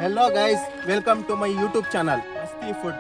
Hello guys, welcome to my YouTube channel, Masti Food.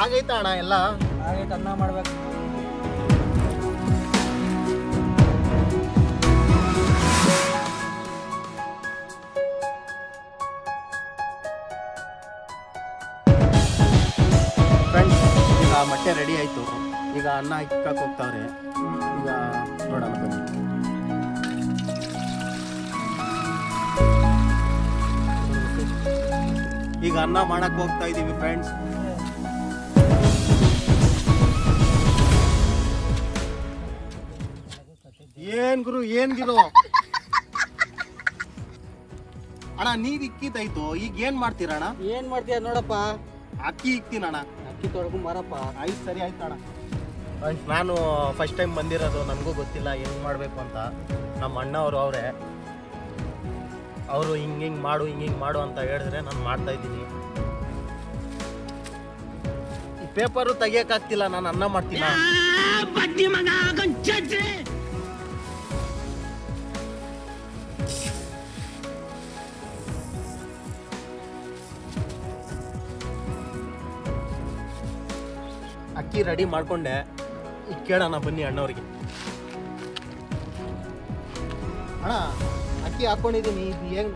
ಆಗೈತಾ ಅಣ್ಣ ಎಲ್ಲ? ಆಗೈತೆ, ಅನ್ನ ಮಾಡ್ಬೇಕು. ಫ್ರೆಂಡ್ಸ್, ಈಗ ಮೊಟ್ಟೆ ರೆಡಿ ಆಯಿತು. ಈಗ ಅನ್ನ ಇಕ್ಕಕ್ಕೆ ಹೋಗ್ತಾವ್ರೆ. ಈಗ ನೋಡೋಣ ಬನ್ನಿ. ಈಗ ಅನ್ನ ಮಾಡಕ್ಕೆ ಹೋಗ್ತಾ ಇದ್ದೀವಿ ಫ್ರೆಂಡ್ಸ್. ಏನ್ ಗುರು ಅಣ್ಣ, ನೀರ್ ಇಕ್ಕಿದ್ದಾಯ್ತು. ಈಗ ಏನ್ ಮಾಡ್ತೀರಣ್ಣ? ಏನ್ ಮಾಡ್ತೀಯ ನೋಡಪ್ಪ, ಅಕ್ಕಿ ಇಕ್ತೀನಣ್ಣ. ಅಕ್ಕಿ ತೊಳ್ಕೊಂಡ್ ಬರಪ್ಪ. ಆಯ್ತು, ಸರಿ ಆಯ್ತು ಅಣ್ಣ. ನಾನು ಫಸ್ಟ್ ಟೈಮ್ ಬಂದಿರೋದು, ನನಗೂ ಗೊತ್ತಿಲ್ಲ ಹೆಂಗ್ ಮಾಡ್ಬೇಕು ಅಂತ. ನಮ್ಮ ಅಣ್ಣವರು ಅವರು ಹಿಂಗೆ ಮಾಡು ಅಂತ ಹೇಳಿದ್ರೆ ನಾನು ಮಾಡ್ತಾ ಇದ್ದೀನಿ. ಈ ಪೇಪರು ತೆಗಿಯಕ್ಕಾಗ್ತಿಲ್ಲ, ನಾನು ಅನ್ನ ಮಾಡ್ತೀನಿ. ಅಕ್ಕಿ ರೆಡಿ ಮಾಡ್ಕೊಂಡೆ. ಈಗ ಕೇಳೋಣ ಬನ್ನಿ ಅಣ್ಣವ್ರಿಗೆ. ಅಣ್ಣ, ಅಕ್ಕಿ ಹಾಕೊಂಡಿದ್ದೀನಿ.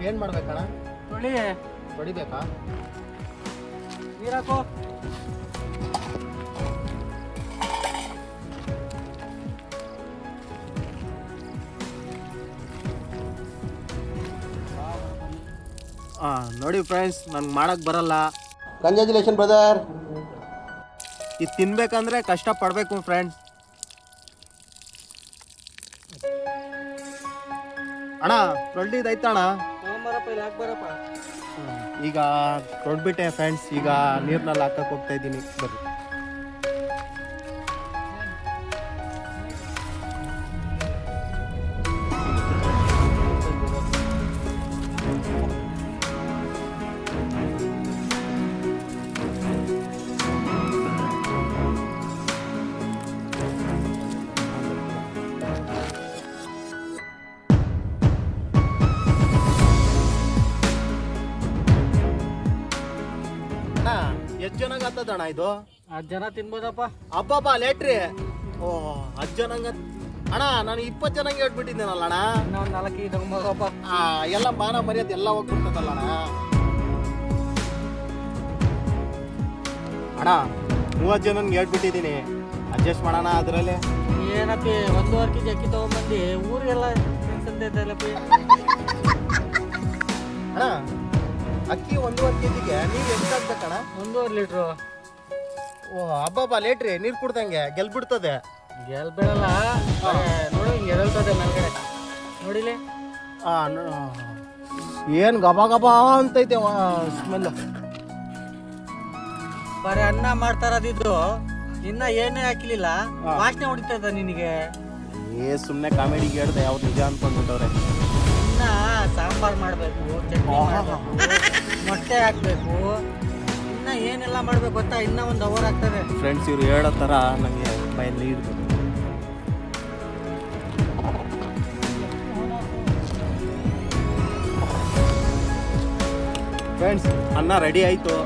ಏನ್ ಮಾಡ್ಬೇಕಣ್ಣ? ಹೊಡಿಬೇಕಾ? ನೀರಾಕೋ. ನೋಡಿ ಫ್ರೆಂಡ್ಸ್, ನನ್ಗೆ ಮಾಡಕ್ ಬರಲ್ಲ. Congratulation brother. ಇದು ತಿನ್ಬೇಕಂದ್ರೆ ಕಷ್ಟ ಪಡ್ಬೇಕು ಫ್ರೆಂಡ್ಸ್. ಅಣ್ಣ, ತೊಳ್ದಿದ್ದಾಯ್ತಣ್ಣ? ಈಗ ತೊಳ್ಬಿಟ್ಟೆ ಫ್ರೆಂಡ್ಸ್. ಈಗ ನೀರ್ನಲ್ಲಿ ಹಾಕಕ್ಕೆ ಹೋಗ್ತಾ ಇದ್ದೀನಿ. ಬರ್ರಿ. ಎಷ್ಟು ಜನಕ್ಕೆ ಆಗ್ತದಣ್ಣ ಇದು? 10 ಜನ ತಿನ್ಬೋದಪ್ಪ. ಅಬ್ಬಬ್ಬಾ, ಲೇಟ್ರಿ. ಓ, 10 ಜನಂಗ ಅಣ್ಣ. ನಾನು 20 ಜನಂಗೆ ಹೇಳ್ಬಿಟ್ಟಿದ್ದೇನಲ್ಲ ಅಣ್ಣ. ಇನ್ನೊಂದು 4 ತಗೊಂಬೋದಪ್ಪ. ಎಲ್ಲ ಮಾನ ಮರ್ಯಾದೆ ಎಲ್ಲ ಹೋಗ್ಬಿಡ್ತದಲ್ಲ ಅಣ್ಣ. ಅಣ್ಣ, 30 ಜನನ್ಗೆ ಹೇಳ್ಬಿಟ್ಟಿದ್ದೀನಿ. ಅಡ್ಜಸ್ಟ್ ಮಾಡೋಣ ಅದರಲ್ಲಿ. ಏನಪ್ಪಿ, 1.5 kg ಅಕ್ಕಿ ತಗೊಂಡ್ಬಂದು ಊರಿಗೆಲ್ಲ ತಿನ್ಸಂತೈತಲ್ಲಪ್ಪಿ. ಅಣ್ಣ, ಅಕ್ಕಿ 1.5 kgಗೆ ನೀರು ಎಷ್ಟು ಹಾಕ್ಬೇಕಣ್ಣ? 1.5 ಲೀಟ್ರು. ಓ, ಹಬ್ಬಬ್ಬಾ, ಲೇಟ್ರಿ. ನೀರು ಕುಡ್ದಂಗೆ ಗೆಲ್ಬಿಡ್ತದೆ. ಗೆಲ್ಬೇಡಲ್ಲ, ನೋಡು ಹಿಂಗೆ ಎದಲ್ತದೆ ಮೇಲ್ಗಡೆ. ನೋಡಿಲಿ. ಏನು ಗಬಾ ಅಂತೈತೆ ಸ್ಮೆಲ್. ಬರೀ ಅನ್ನ ಮಾಡ್ತಾರದಿದ್ದು, ಇನ್ನ ಏನೇ ಹಾಕಿಲಿಲ್ಲ, ವಾಸನೆ ಹೊಡಿತದ ನಿನಗೆ. ಸುಮ್ಮನೆ ಕಾಮಿಡಿಗೆ ಹೇಳ್ದೆ, ಯಾವ್ದು ನಿಜ ಅನ್ಕೊಂಡ್ಬಿಟ್ಟವ್ರೆ. ಇನ್ನ ಸಾಂಬಾರ್ ಮಾಡ್ಬೇಕು, ಚಟ್ನಿ ಮಾಡ್ಬೇಕು, ಮೊಟ್ಟೆ ಹಾಕ್ಬೇಕು, ಇನ್ನ ಏನೆಲ್ಲ ಮಾಡ್ಬೇಕು ಗೊತ್ತಾ? ಇನ್ನ 1 ಅವರ್ ಆಗ್ತದೆ ಫ್ರೆಂಡ್ಸ್. ಇವ್ರು ಹೇಳೋ ಥರ ನನಗೆ ಮೈಯಲ್ಲಿ ನೀರು. ಫ್ರೆಂಡ್ಸ್, ಅನ್ನ ರೆಡಿ ಆಯಿತು.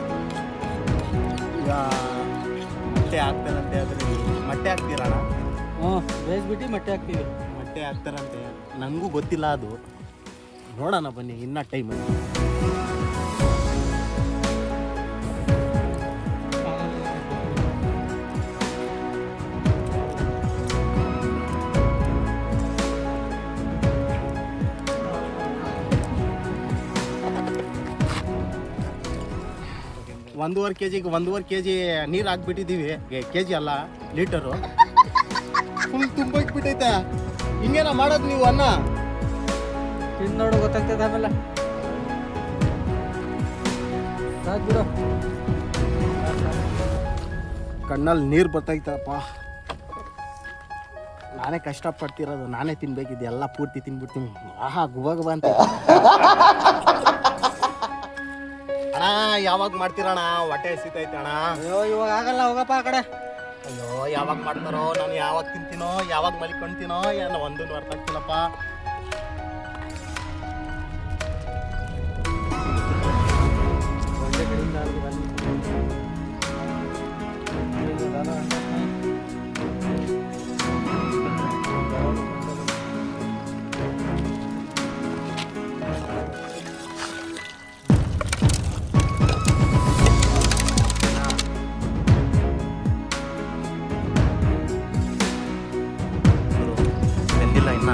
ಈಗ ಮೊಟ್ಟೆ ಹಾಕ್ತಾರಂತೆ. ಅದ್ರಲ್ಲಿ ಮೊಟ್ಟೆ ಹಾಕ್ತೀರಣ್ಣ? ಬೇಯಿಸ್ಬಿಟ್ಟು ಮೊಟ್ಟೆ ಹಾಕ್ತೀವಿ. ಮೊಟ್ಟೆ ಹಾಕ್ತಾರಂತೆ, ನನಗೂ ಗೊತ್ತಿಲ್ಲ ಅದು. ನೋಡೋಣ ಬನ್ನಿ, ಇನ್ನೂ ಟೈಮ್. 1.5 kg ನೀರು ಹಾಕ್ಬಿಟ್ಟಿದ್ದೀವಿ. ಕೆಜಿ ಅಲ್ಲ, ಲೀಟರು ಫುಲ್ ತುಂಬೋಗ್ಬಿಟ್ಟೈತೆ. ಹಿಂಗೇನ ಮಾಡೋದು ನೀವು ಅನ್ನ? ತಿಂದು ನೋಡು ಗೊತ್ತಾಗ್ತದೆ ಆಮೇಲೆ. ಸಾಕು ಬಿಡು. ಕಣ್ಣಲ್ಲಿ ನೀರು ಬರ್ತೈತಪ್ಪ. ನಾನೇ ಕಷ್ಟಪಡ್ತಿರೋದು, ನಾನೇ ತಿನ್ಬೇಕಿದ್ದೆ, ಎಲ್ಲ ಪೂರ್ತಿ ತಿನ್ಬಿಡ್ತೀನಿ. ಆಹಾ ಗುಬ ಗುಬ ಅಂತ. ಅಣ್ಣ ಯಾವಾಗ ಮಾಡ್ತೀರಣ್ಣ? ಹೊಟ್ಟೆ ಹಸಿತೈತೆ ಅಣ್ಣ. ಅಯ್ಯೋ ಇವಾಗ ಆಗಲ್ಲ, ಹೋಗಪ್ಪ ಆ ಕಡೆ. ಅಯ್ಯೋ ಯಾವಾಗ ಮಾಡ್ತಾರೋ? ನಾನು ಯಾವಾಗ ತಿಂತೀನೋ, ಯಾವಾಗ ಮಲಿಕೊಂಡ್ತೀನೋ ಏನೋ ಒಂದನ್ನು ಅರ್ಥ ಆಗ್ತೀನಪ್ಪ. ಒಳ್ಳೆ ಕಡೆಯಿಂದ ಬೆಂದಿಲ್ಲ ಇನ್ನ.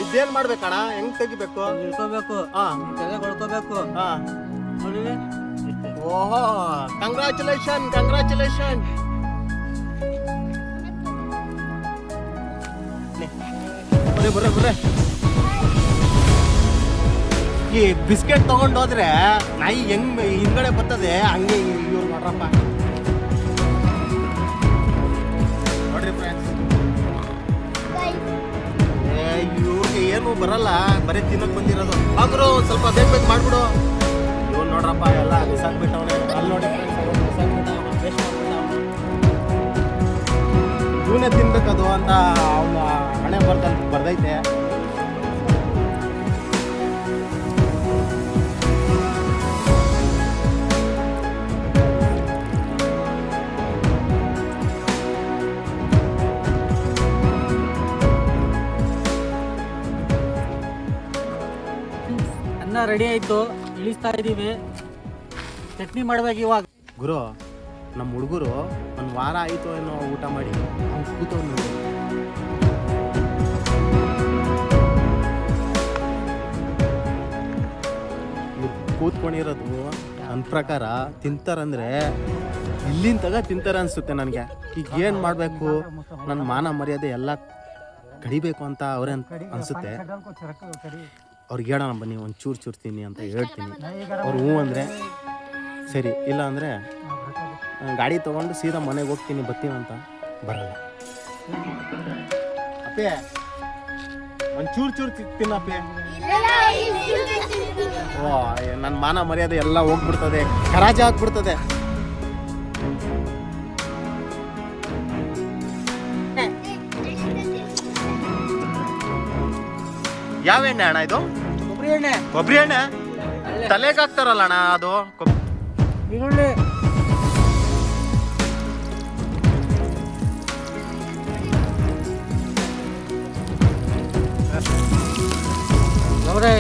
ಇದೇನ್ ಮಾಡ್ಬೇಕಣ್ಣ? ಹೆಂಗ್ ತೆಗಿಬೇಕು? ಇಳ್ಕೋಬೇಕು, ಹಾ ಕೆಳಗೆ ಹೊಳ್ಕೋಬೇಕು. ಹಾ. ನೋಡಿ ಓಹೋ, ಕಂಗ್ರಾಚುಲೇಷನ್. ಬರ್ರೆ ಈ ಬಿಸ್ಕೆಟ್ ತಗೊಂಡೋದ್ರೆ ನಾಯಿ ಹೆಂಗ್ ಹಿಂದ್ಗಡೆ ಬರ್ತದೆ ಹಂಗೆ ಇವ್ರು ನೋಡ್ರಪ್ಪ. ನೋಡ್ರಿ ಫ್ರೆಂಡ್ಸ್, ಇವ್ರಿಗೆ ಏನು ಬರಲ್ಲ, ಬರೀ ತಿನ್ನಕ್ ಬಂದಿರೋದು. ಆದ್ರೂ ಸ್ವಲ್ಪ ಬೇಗ ಮಾಡ್ಬಿಡು. ಇವ್ನು ನೋಡ್ರಪ್ಪ ಎಲ್ಲ ಬಿಸಾಕ್ಬಿಟ್ಟವನೆ. ಅಲ್ಲಿ ನೋಡಿ ಇವನೇ ತಿನ್ಬೇಕದು ಅಂತ ಅವನ ಹಣೆ ಬರ್ದೈತೆ. ಅನ್ನ ರೆಡಿ ಆಯ್ತು, ಇಳಿಸ್ತಾ ಇದೀವಿ. ಚಟ್ನಿ ಮಾಡ್ಬೇಕು ಇವಾಗ. ಗುರು, ನಮ್ಮ ಹುಡುಗರು ಒಂದು ವಾರ ಆಯಿತು ಏನೋ ಊಟ ಮಾಡಿ ಅವ್ನು ಕೂತವ್ನು ನೋಡಿ. ಕೂತ್ಕೊಂಡಿರೋದು ನನ್ನ ಪ್ರಕಾರ ತಿಂತಾರಂದ್ರೆ ಇಲ್ಲಿಂದ ತಗ ತಿಂತಾರೆ ಅನಿಸುತ್ತೆ ನನಗೆ. ಈಗ ಏನು ಮಾಡಬೇಕು? ನನ್ನ ಮಾನ ಮರ್ಯಾದೆ ಎಲ್ಲ ಕಡಿಬೇಕು ಅಂತ ಅವರೇ ಅನಿಸುತ್ತೆ. ಅವ್ರಿಗೆ ಹೇಳೋಣ ಬನ್ನಿ, ಒಂದು ಚೂರು ತಿನ್ನಿ ಅಂತ ಹೇಳ್ತೀನಿ. ಅವ್ರು ಹ್ಞೂ ಅಂದರೆ ಸರಿ, ಇಲ್ಲ ಅಂದರೆ ಗಾಡಿ ತೊಗೊಂಡು ಸೀದಾ ಮನೆಗೆ ಹೋಗ್ತೀನಿ, ಬರ್ತೀವಂತ ಬರಲ್ಲ. ಅಪ್ಪೆ ಒಂದು ಚೂರು ತಿನ್ನಪ್ಪೆ. ಓ, ನನ್ನ ಮಾನ ಮರ್ಯಾದೆ ಎಲ್ಲ ಹೋಗ್ಬಿಡ್ತದೆ, ಕರಾಜ ಆಗ್ಬಿಡ್ತದೆ. ಯಾವ ಎಣ್ಣೆ ಅಣ್ಣ ಇದು? ಕೊಬ್ಬರಿ ಎಣ್ಣೆ ತಲೆಗೆ ಹಾಕ್ತಾರಲ್ಲ ಅಣ್ಣ ಅದು. ಈರುಳ್ಳಿ ನೋಡ್ರಿ,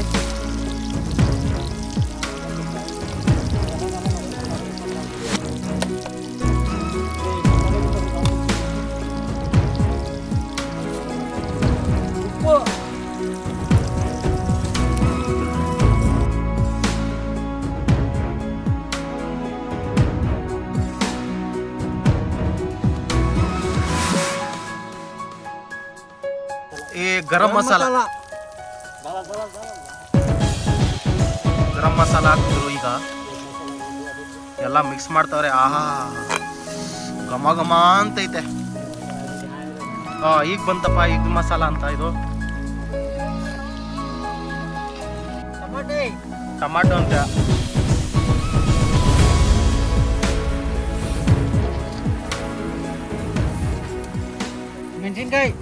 ಉಪ್ಪು ಈ ಗರಂ ಮಸಾಲ ಹಾಕಿದ್ರು. ಈಗ ಎಲ್ಲ ಮಿಕ್ಸ್ ಮಾಡ್ತಾವ್ರೆ. ಆಹಾ, ಘಮ ಘಮ ಅಂತೈತೆ. ಈಗ ಬಂತಪ್ಪ ಈಗ ಮಸಾಲ ಅಂತ. ಇದು ಟಮಾಟೊ ಅಂತ.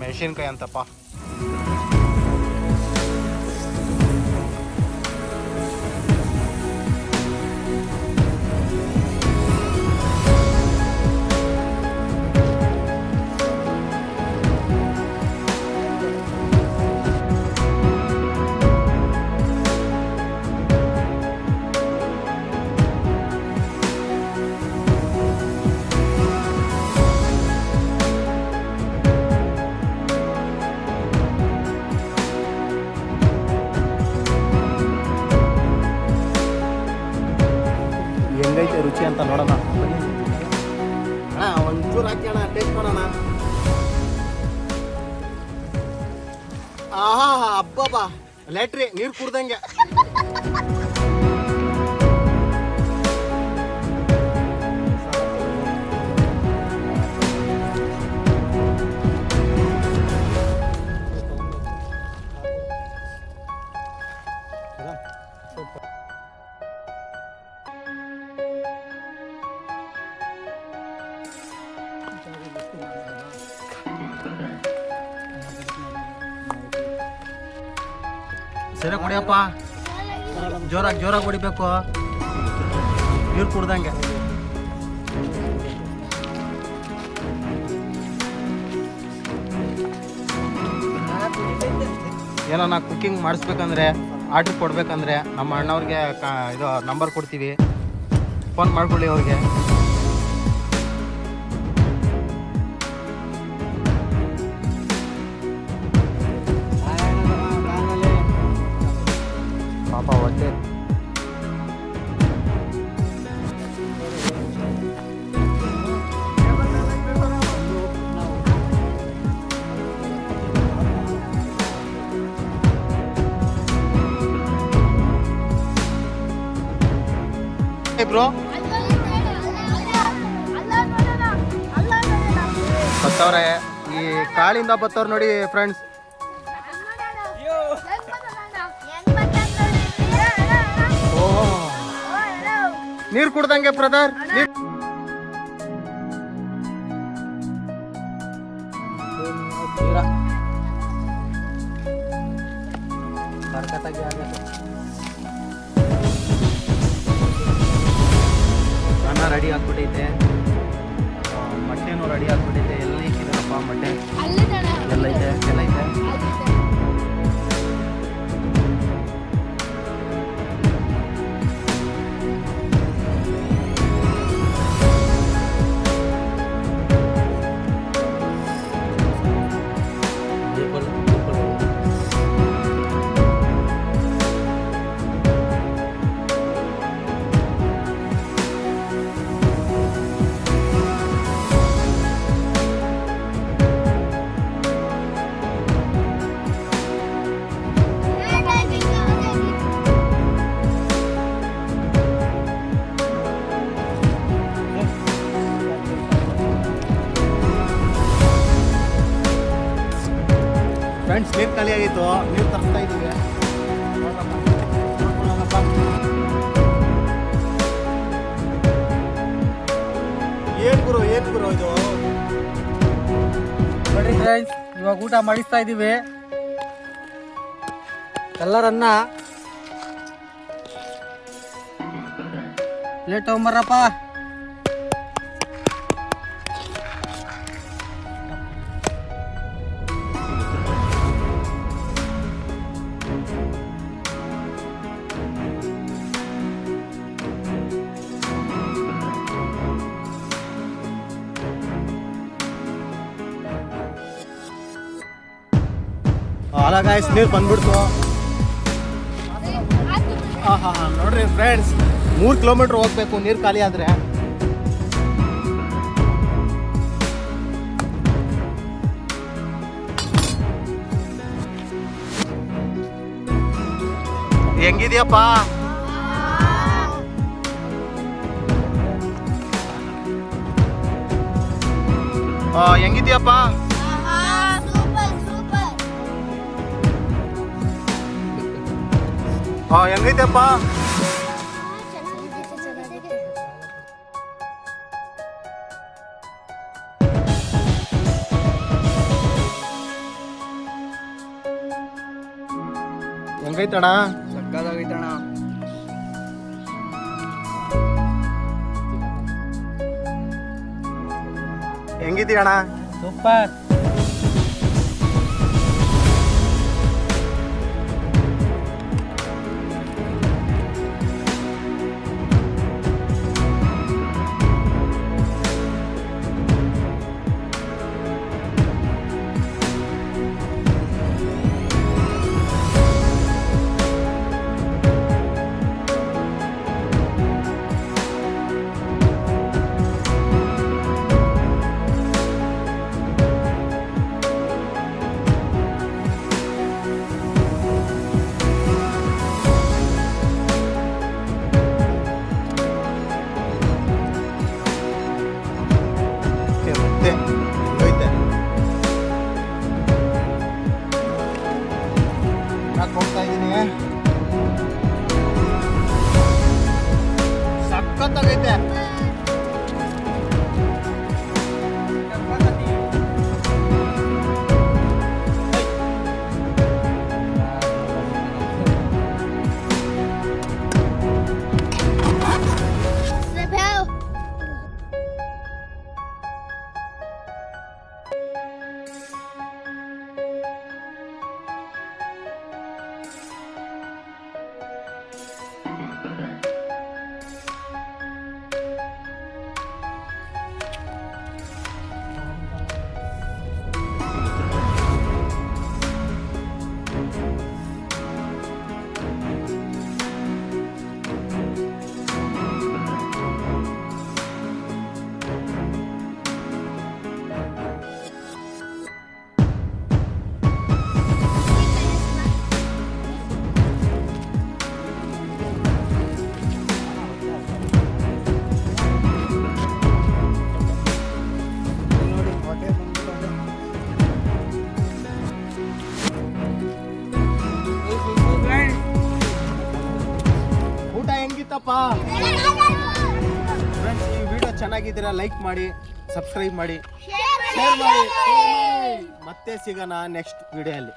ಮೆಣಸಿನ್ಕಾಯಿ ಅಂತಪ್ಪ. ರುಚಿ ಅಂತ ನೋಡೋಣ. ಅಣ್ಣ ಒಂಚೂರು ಹಾಕಿ ಅಣ್ಣ, ಟೇಸ್ಟ್ ಮಾಡೋಣ. ಆಹಾ ಅಬ್ಬಬ್ಬಾ, ಲ್ಯಾಟ್ರಿ ನೀರು ಕುಡ್ದಂಗೆ. ಸರಿ ಕುಡಿಯಪ್ಪ, ಜೋರಾಗಿ ಹೊಡಿಬೇಕು, ನೀರು ಕುಡ್ದಂಗೆ. ಏನೋ ನಾ ಕುಕ್ಕಿಂಗ್ ಮಾಡಿಸ್ಬೇಕಂದ್ರೆ, ಆರ್ಡ್ರ್ ಕೊಡ್ಬೇಕಂದ್ರೆ ನಮ್ಮ ಅಣ್ಣವ್ರಿಗೆ ಇದು ನಂಬರ್ ಕೊಡ್ತೀವಿ, ಫೋನ್ ಮಾಡ್ಕೊಳ್ಳಿ ಅವ್ರಿಗೆ. ಪಾಪ ಹೊಟ್ಟೆ ಬ್ರೋ ಬತ್ತವ್ರೆ, ಈ ಕಾಳಿಂದ ಬತ್ತವ್ರು ನೋಡಿ ಫ್ರೆಂಡ್ಸ್. ನೀರು ಕುಡ್ದಂಗೆ ಬ್ರದರ್. ಅನ್ನ ರೆಡಿ ಆಗ್ಬಿಟ್ಟೈತೆ, ಮೊಟ್ಟೆನೂ ರೆಡಿ ಆಗ್ಬಿಟ್ಟೈತೆ. ಎಲ್ಲ ಇಕ್ಕಿದಾರಪ್ಪ ಮೊಟ್ಟೆ, ಎಲ್ಲೈತೆ. ಫ್ರೆಂಡ್ಸ್, ನೀರು ಖಾಲಿ ಆಗಿತ್ತು, ನೀರು ತರಿಸ್ತಾ ಇದ್ದೀವಿ. ಏನು ಗುರು ಇದು ನೋಡ್ರಿ ಫ್ರೆಂಡ್ಸ್, ಇವಾಗ ಊಟ ಮಾಡಿಸ್ತಾ ಇದ್ದೀವಿ ಎಲ್ಲರನ್ನ. ಪ್ಲೇಟ್ ತಗೊಂಬರ್ರಪ್ಪ. ಅಲ್ಲ ಗಾಯ್ಸ್, ನೀರು ಬಂದ್ಬಿಡ್ತು. ನೋಡ್ರಿ ಫ್ರೆಂಡ್ಸ್, 3 ಕಿಲೋಮೀಟ್ರ್ ಹೋಗ್ಬೇಕು ನೀರು ಖಾಲಿ ಆದ್ರೆ. ಹೆಂಗಿದ್ಯಪ್ಪ? ಹೆಂಗಿದ್ಯಪ್ಪ? ಹೆಂಗೈತಪ್ಪ? ಹೆಂಗೈತಣ್ಣ? ಸಕ್ಕದಾಗೈತಣ್ಣ. ಹೆಂಗಿದ್ಯಣ್ಣ? ಸೂಪರ್. ಸಖತ್ತಾಗೈತೆ. ಊಟ ಹೆಂಗಿತ್ತಪ್ಪ ಫ್ರೆಂಡ್ಸ್? ಈ ವಿಡಿಯೋ ಚೆನ್ನಾಗಿದ್ದೀರಾ ಲೈಕ್ ಮಾಡಿ, ಸಬ್ಸ್ಕ್ರೈಬ್ ಮಾಡಿ, ಶೇರ್ ಮಾಡಿ. ಮತ್ತೆ ಸಿಗೋಣ ನೆಕ್ಸ್ಟ್ ವಿಡಿಯೋಲ್ಲಿ.